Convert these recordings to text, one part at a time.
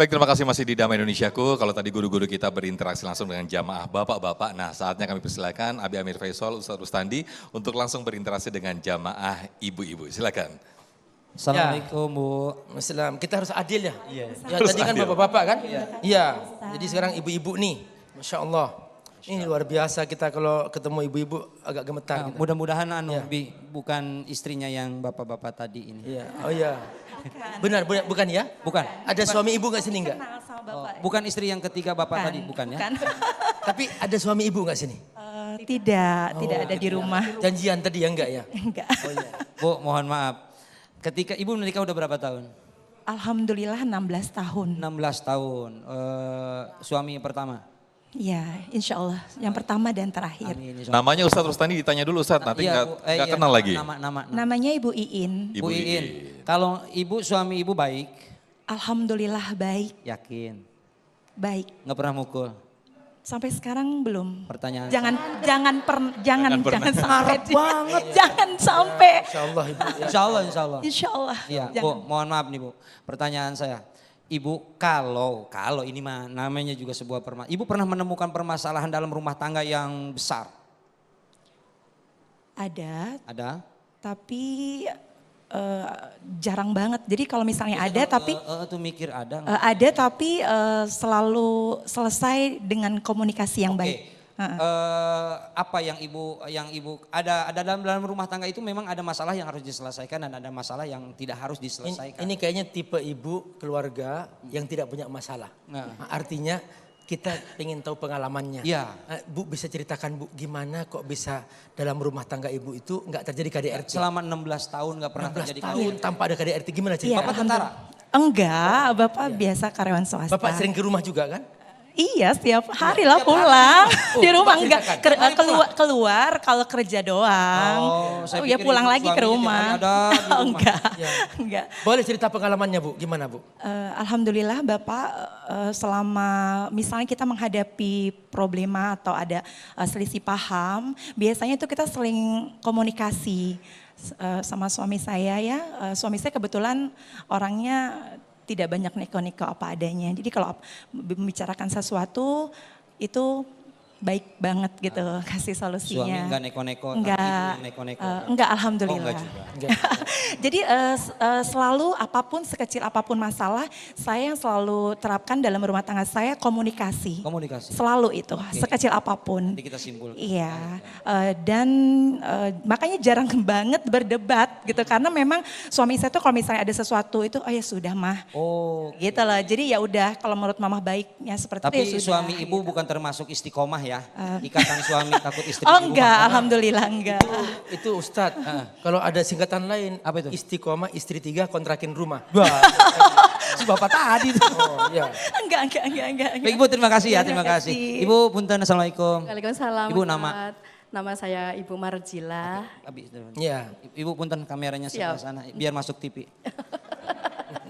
Baik, terima kasih masih di Damai Indonesiaku. Kalau tadi guru-guru kita berinteraksi langsung dengan jamaah bapak-bapak, nah saatnya kami persilakan Abi Amir Faisal, Ustadz Rustandi untuk langsung berinteraksi dengan jamaah ibu-ibu. Silakan. Assalamualaikum Bu. Islam. Kita harus adil ya. Iya. Ya tadi kan bapak-bapak kan? Iya. Jadi sekarang ibu-ibu nih, Masya Allah. Ini luar biasa kita kalau ketemu ibu-ibu agak gemetar. Nah, kita. mudah-mudahan Ya. Bi, bukan istrinya yang bapak-bapak tadi ini. Iya. Oh iya. Benar, bukan ya? Bukan. Ada suami ibu nggak sini nggak? Kenal sama Oh, bapak. bukan istri yang ketiga bapak tadi, bukan ya? Bukan. Tapi ada suami ibu nggak sini? Tidak ada di rumah. Janjian tadi ya enggak ya? Enggak. Oh iya. Bu, mohon maaf. Ketika ibu menikah udah berapa tahun? Alhamdulillah 16 tahun. 16 tahun. Suami yang pertama? Ya, insya Allah. Yang pertama dan terakhir. Amin. insya Allah. Namanya Ustadz Rustandi ditanya dulu Ustadz, nanti Iya, nggak Bu. nggak Iya, kenal lagi. Nama. Namanya Ibu Iin. Ibu Bu Iin. Iin. Kalau suami ibu baik, Alhamdulillah baik, yakin. baik. Nggak pernah mukul. Sampai sekarang belum. Pertanyaan. Jangan pernah. sampai banget. Jangan sampai. Insya Allah ibu. Ya. Insya Allah, insya Allah. Insya Allah. Iya, Jangan. Bu, mohon maaf nih Bu. Pertanyaan saya. Ibu, kalau ini mah namanya juga sebuah permasalahan. Ibu pernah menemukan permasalahan dalam rumah tangga yang besar? Ada? Tapi jarang banget. Jadi kalau misalnya ada tapi Tuh mikir ada nggak? ada tapi selalu selesai dengan komunikasi yang Oke. baik. Apa yang ibu ada dalam rumah tangga itu memang ada masalah yang harus diselesaikan dan ada masalah yang tidak harus diselesaikan. Ini kayaknya tipe ibu keluarga yang tidak punya masalah. Nah. Artinya kita ingin tahu pengalamannya. Iya. Bu bisa ceritakan Bu gimana kok bisa dalam rumah tangga ibu itu nggak terjadi KDRT? Selama 16 tahun nggak pernah 16 terjadi tahun tanpa ada KDRT gimana Iya, cerita? Bapak tentara? Enggak, Bapak biasa karyawan swasta. Bapak sering ke rumah juga kan? Iya, setiap hari lah pulang. Oh, Di rumah Bapak enggak ceritakan. keluar kalau kerja doang. saya Ya pikir pulang ibu lagi ke suaminya tiap rumah. hari ada di rumah. Enggak. Ya. Enggak. Boleh cerita pengalamannya Bu, gimana Bu? Alhamdulillah Bapak selama misalnya kita menghadapi problema atau ada selisih paham, biasanya itu kita seling komunikasi sama suami saya ya. Suami saya kebetulan orangnya tidak banyak neko-neko apa adanya. Jadi kalau membicarakan sesuatu itu baik banget gitu kasih solusinya. Suami enggak neko-neko, tapi Enggak, ibu yang neko-neko. enggak alhamdulillah. Oh, enggak juga. Jadi selalu apapun sekecil apapun masalah saya yang selalu terapkan dalam rumah tangga saya komunikasi. Komunikasi. Selalu itu sekecil apapun. Nanti kita simpulkan. Iya, dan makanya jarang banget berdebat gitu karena memang suami saya tuh kalau misalnya ada sesuatu itu oh ya sudah mah. Oh, Gitu loh. Jadi ya udah kalau menurut mama baiknya seperti tapi itu ya sudah. suami ibu bukan termasuk istiqomah ya? Ikatan suami takut istri Oh ibu enggak, marah. alhamdulillah enggak. Itu Ustadz, kalau ada singkatan lain, Apa itu? istiqomah istri 3 kontrakin rumah. Si bapak tadi tuh. Oh iya. Enggak. Baik Ibu, terima kasih ya, Terima terima kasih. kasih. Ibu punten, assalamualaikum. Waalaikumsalam. Ibu Ustadz. nama? Nama saya Ibu Marjila. Iya. Ibu punten kameranya sebelah Siap. sana, biar masuk TV.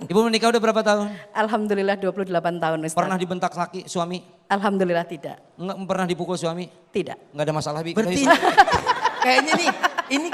Ibu menikah udah berapa tahun? Alhamdulillah 28 tahun Ustadz. Pernah dibentak laki suami? Alhamdulillah tidak. Enggak pernah dipukul suami? Tidak. Enggak ada masalah Bi. Berarti kayaknya nih, ini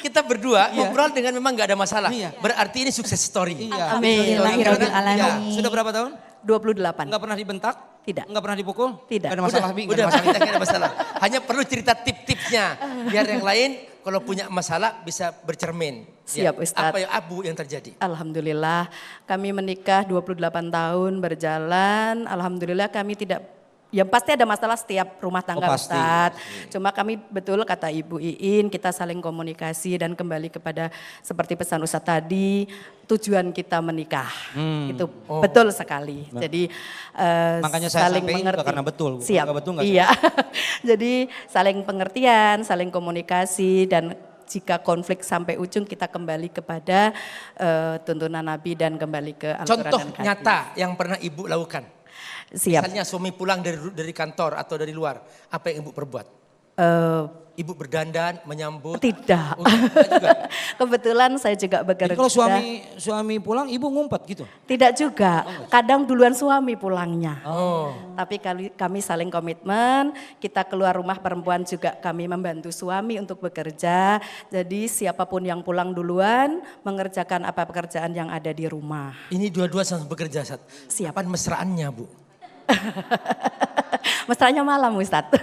kita berdua ngobrol dengan memang nggak ada masalah. Iya. Berarti ini sukses story. Iya. Alhamdulillahirabbil Ya, alamin. sudah berapa tahun? 28. Enggak pernah dibentak? Tidak. Enggak pernah dipukul? Tidak. Enggak ada masalah Bi. Nggak Udah, ada masalah. kita nggak ada masalah. Hanya perlu cerita tip-tipsnya. Biar yang lain kalau punya masalah bisa bercermin. Siap, Ustadz. Apa yang abu yang terjadi? Alhamdulillah kami menikah 28 tahun berjalan. Alhamdulillah kami tidak, ya pasti ada masalah setiap rumah tangga Oh, pasti. Ustadz. Cuma kami betul kata Ibu Iin kita saling komunikasi dan kembali kepada seperti pesan Ustadz tadi. Tujuan kita menikah itu betul sekali. Jadi Makanya saya saling sampaikan juga mengerti. karena betul. Siap. Kalau betul nggak Iya. Jadi saling pengertian, saling komunikasi dan jika konflik sampai ujung kita kembali kepada tuntunan Nabi dan kembali ke Al-Quran Contoh dan hadis. nyata yang pernah ibu lakukan. Siap. Misalnya suami pulang dari kantor atau dari luar, apa yang ibu perbuat? Eh, Ibu berdandan, menyambut. tidak. Oh, tidak juga. Kebetulan saya juga bekerja. Jadi kalau suami pulang, ibu ngumpet gitu. Tidak juga. Kadang duluan suami pulangnya. Oh. Tapi kami saling komitmen, kita keluar rumah perempuan juga kami membantu suami untuk bekerja. Jadi siapapun yang pulang duluan mengerjakan apa pekerjaan yang ada di rumah. Ini dua-dua sama bekerja, Ustaz. Siap. Kapan mesraannya, Bu? Mesranya malam Ustadz.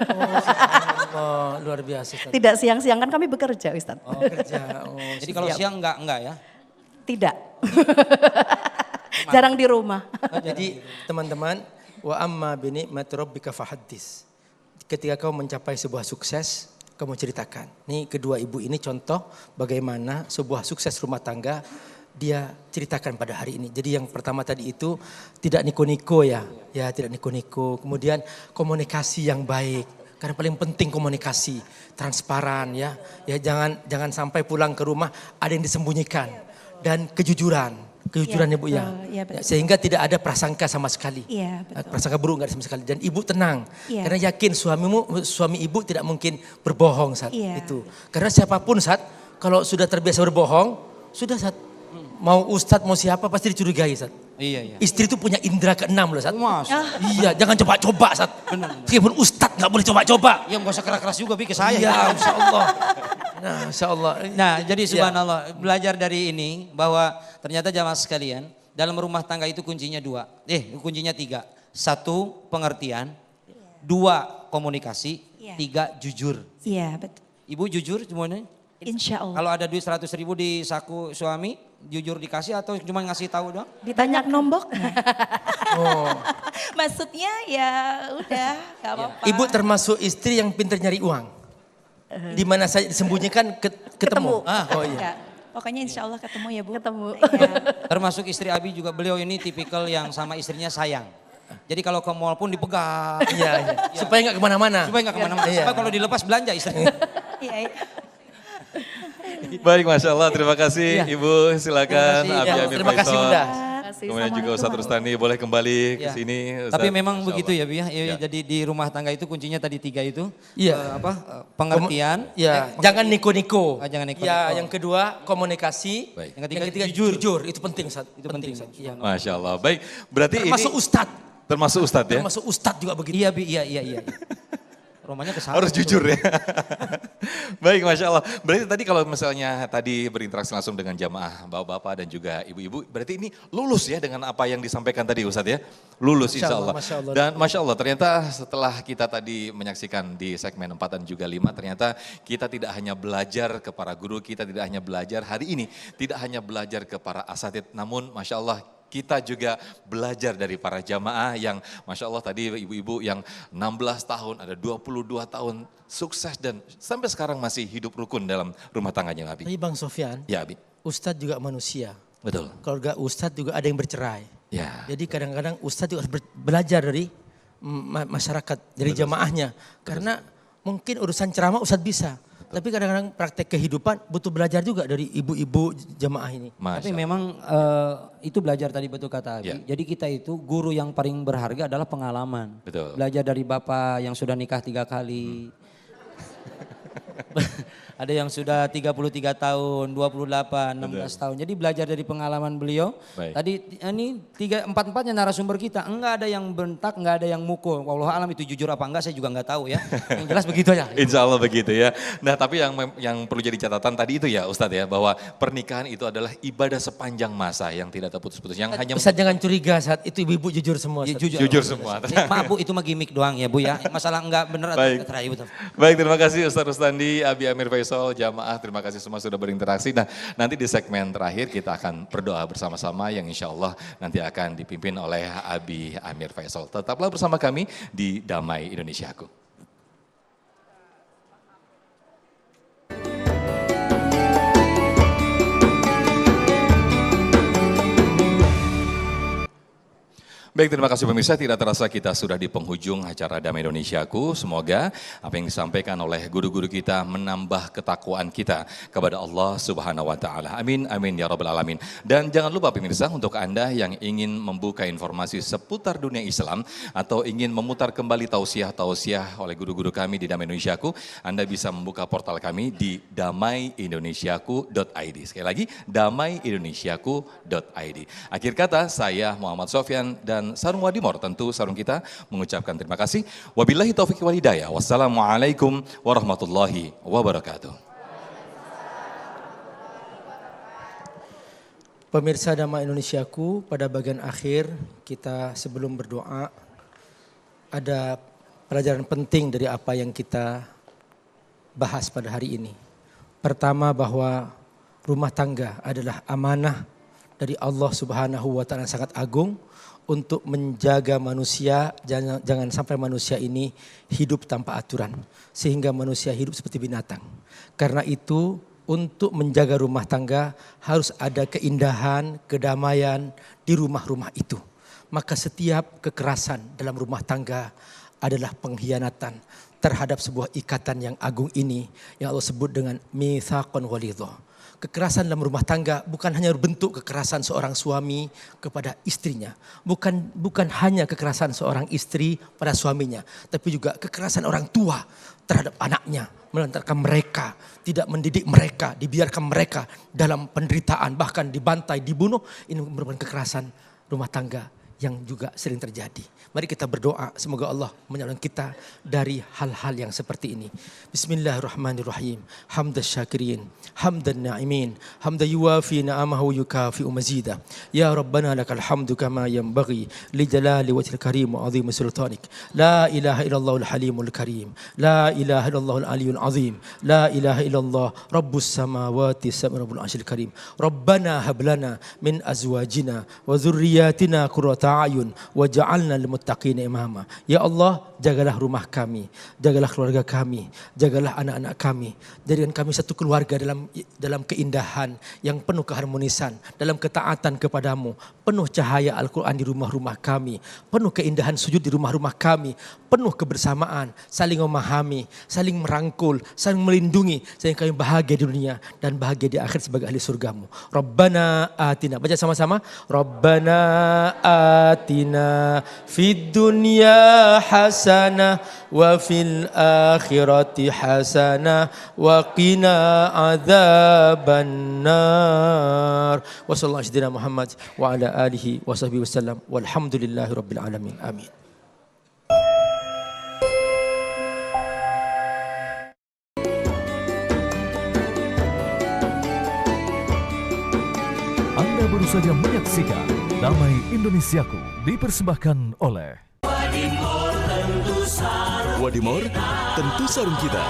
Oh, luar biasa, Ustaz. Tidak siang-siang kan kami bekerja Ustadz. Oh, kerja. Oh, Jadi kalau siang enggak ya? Tidak. Jarang di rumah. Jadi teman-teman, wa amma bi ni'mati rabbika fahaddits. Ketika kau mencapai sebuah sukses, kamu ceritakan. Nih kedua ibu ini contoh bagaimana sebuah sukses rumah tangga dia ceritakan pada hari ini. Jadi yang pertama tadi itu tidak niko-niko ya tidak niko-niko. Kemudian komunikasi yang baik. Karena paling penting komunikasi, transparan ya jangan sampai pulang ke rumah ada yang disembunyikan dan kejujuran ya Bu ya. Iya, betul. Sehingga tidak ada prasangka sama sekali. Iya, betul. Prasangka buruk nggak ada sama sekali dan ibu tenang. Iya. Karena yakin suami ibu tidak mungkin berbohong saat Iya. itu. Karena siapapun saat kalau sudah terbiasa berbohong, sudah saat mau ustadz mau siapa pasti dicurigai saat. Iya. Istri itu punya indera keenam loh saat. Masa? Iya, jangan coba-coba saat. Meskipun ustadz nggak boleh coba-coba. Ya nggak usah keras-keras juga Bi ke saya. Iya, insya Allah. Nah, insya Allah. Nah, jadi subhanallah, belajar dari ini bahwa ternyata jamaah sekalian, dalam rumah tangga itu kuncinya kuncinya 3. 1, pengertian. 2, komunikasi. Iya. 3, jujur. Iya, betul. Ibu jujur semuanya? Insya Allah. Kalau ada duit 100.000 di saku suami, jujur dikasih atau cuma ngasih tahu doang? Ditanya nomboknya. Oh. Maksudnya ya udah, gak apa-apa. Ibu termasuk istri yang pintar nyari uang. Di mana saya disembunyikan ketemu. Oh iya. Ya, pokoknya insya Allah ketemu ya Bu. Ketemu. Iya. Termasuk istri Abi juga, beliau ini tipikal yang sama istrinya sayang. Jadi kalau ke mall pun dipegang. Iya. Supaya nggak kemana-mana. Supaya nggak kemana-mana. Iya. Supaya kalau dilepas belanja istrinya. Iya, iya. Baik, Masya Allah. Terima kasih Iya. Ibu. Silakan Terima kasih. Abi Ya, Amir terima kasih Faisal. Bunda. Kemudian juga Ustadz Rustandi boleh kembali ke Ya. sini. Ustadz. Tapi memang Insya begitu Allah. ya Bi ya. Ya. Jadi di rumah tangga itu kuncinya tadi 3 itu. Iya. Pengertian. Ya, jangan niko-niko. Jangan niko-niko. Ya, yang kedua komunikasi. Baik. Yang ketiga, jujur. Itu penting, Ustaz. Itu penting. Ustaz. Iya. Masya Allah. Baik, berarti Termasuk ini ustadz. termasuk Ustadz ya? Termasuk ustadz juga begitu. Iya Bi, iya. Romanya kesana. Harus jujur ya. Baik, Masya Allah. Berarti tadi kalau misalnya tadi berinteraksi langsung dengan jamaah bapak-bapak dan juga ibu-ibu, berarti ini lulus ya dengan apa yang disampaikan tadi Ustadz ya? Lulus Masya insya Allah, Allah. Masya Allah. Dan Masya Allah ternyata setelah kita tadi menyaksikan di segmen 4 dan juga 5, ternyata kita tidak hanya belajar ke para guru, kita tidak hanya belajar hari ini, tidak hanya belajar ke para asatid, namun Masya Allah kita juga belajar dari para jamaah yang Masya Allah tadi ibu-ibu yang 16 tahun, ada 22 tahun sukses dan sampai sekarang masih hidup rukun dalam rumah tangganya Abi. Tapi Bang Sofyan, Ya Abi, ustadz juga manusia. betul. Keluarga ustadz juga ada yang bercerai. Ya, Jadi kadang-kadang ustadz juga harus belajar dari masyarakat, dari jamaahnya. Karena mungkin urusan ceramah ustadz bisa. Tapi kadang-kadang praktek kehidupan butuh belajar juga dari ibu-ibu jamaah ini. Masya Tapi Allah. memang itu belajar tadi betul kata Abi. Ya. Jadi kita itu guru yang paling berharga adalah pengalaman. Betul. Belajar dari bapak yang sudah nikah 3 kali. Ada yang sudah 33 tahun, 28, 16 tahun. Jadi belajar dari pengalaman beliau. Baik. Tadi ini 4-4nya narasumber kita. Enggak ada yang bentak, enggak ada yang mukul. Wallahu alam itu jujur apa enggak saya juga enggak tahu ya. Yang jelas begitu ya. Insya Allah begitu ya. Nah tapi yang perlu jadi catatan tadi itu ya Ustadz ya, bahwa pernikahan itu adalah ibadah sepanjang masa yang tidak terputus-putus. Yang hanya Ustadz jangan curiga saat itu ibu-ibu jujur semua. Ya, Ustadz. jujur semua. Maaf Bu, itu mah gimmick doang ya Bu ya. Masalah enggak bener atau Baik. enggak betul. Baik, terima kasih Ustadz Rustandi, Abi Amir Faisal, jamaah, terima kasih semua sudah berinteraksi. Nah, nanti di segmen terakhir kita akan berdoa bersama-sama yang insya Allah nanti akan dipimpin oleh Abi Amir Faisal. Tetaplah bersama kami di Damai Indonesiaku. Baik, terima kasih pemirsa. Tidak terasa kita sudah di penghujung acara Damai Indonesiaku. Semoga apa yang disampaikan oleh guru-guru kita menambah ketakwaan kita kepada Allah Subhanahu wa taala. Amin amin ya rabbal alamin. Dan jangan lupa pemirsa, untuk Anda yang ingin membuka informasi seputar dunia Islam atau ingin memutar kembali tausiah-tausiah oleh guru-guru kami di Damai Indonesiaku, Anda bisa membuka portal kami di damaiindonesiaku.id. Sekali lagi, damaiindonesiaku.id. Akhir kata, saya Muhammad Sofyan dan Sarung Wadimor, tentu Sarung kita mengucapkan terima kasih. Wabillahi taufiq wal hidayah. Wassalamualaikum warahmatullahi wabarakatuh. Pemirsa Damai Indonesiaku, pada bagian akhir kita sebelum berdoa ada pelajaran penting dari apa yang kita bahas pada hari ini. Pertama, bahwa rumah tangga adalah amanah dari Allah Subhanahu wa taala sangat agung untuk menjaga manusia, jangan sampai manusia ini hidup tanpa aturan sehingga manusia hidup seperti binatang. Karena itu untuk menjaga rumah tangga harus ada keindahan, kedamaian di rumah-rumah itu. Maka setiap kekerasan dalam rumah tangga adalah pengkhianatan terhadap sebuah ikatan yang agung ini yang Allah sebut dengan mitsaqan ghalidha. Kekerasan dalam rumah tangga bukan hanya bentuk kekerasan seorang suami kepada istrinya. Bukan hanya kekerasan seorang istri pada suaminya. Tapi juga kekerasan orang tua terhadap anaknya. Melantarkan mereka, tidak mendidik mereka, dibiarkan mereka dalam penderitaan, bahkan dibantai, dibunuh. Ini merupakan kekerasan rumah tangga yang juga sering terjadi. Mari kita berdoa, semoga Allah menyelamatkan kita dari hal-hal yang seperti ini. Bismillahirrahmanirrahim. Hamdan syakirin, hamdan na'imin, hamdan yuwafi na'amahu yukafi'u mazidah. Ya Rabbana lakal hamdu kama yanbaghi li jalali wajhil karim wa azim sultanik. La ilaha illallahul halimul karim. La ilaha illallahul aliyul azim. La ilaha illallah rabbus samawati sab'ul arsyil karim. Rabbana hablana min azwajina wa dzurriyyatina qurrata a'yun waj'alna lil muttaqina imama. Ya Allah, jagalah rumah kami, jagalah keluarga kami, jagalah anak-anak kami. Jadikan kami satu keluarga dalam keindahan yang penuh keharmonisan, dalam ketaatan kepadamu, penuh cahaya Al-Quran di rumah-rumah kami, penuh keindahan sujud di rumah-rumah kami, penuh kebersamaan, saling memahami, saling merangkul, saling melindungi, sehingga kami bahagia di dunia dan bahagia di akhir sebagai ahli surgamu. Rabbana atina, baca sama-sama. Rabbana atina fid dunya hasanah wa fil akhirati hasanah wa qina adzabannar. Wa sallallahu alaihi Muhammad wa ala alihi wa sahbihi wasallam walhamdulillahi rabbil alamin. Amin. Anda baru saja menyaksikan Damai Indonesiaku dipersembahkan oleh Wadimor, tentu sarung kita.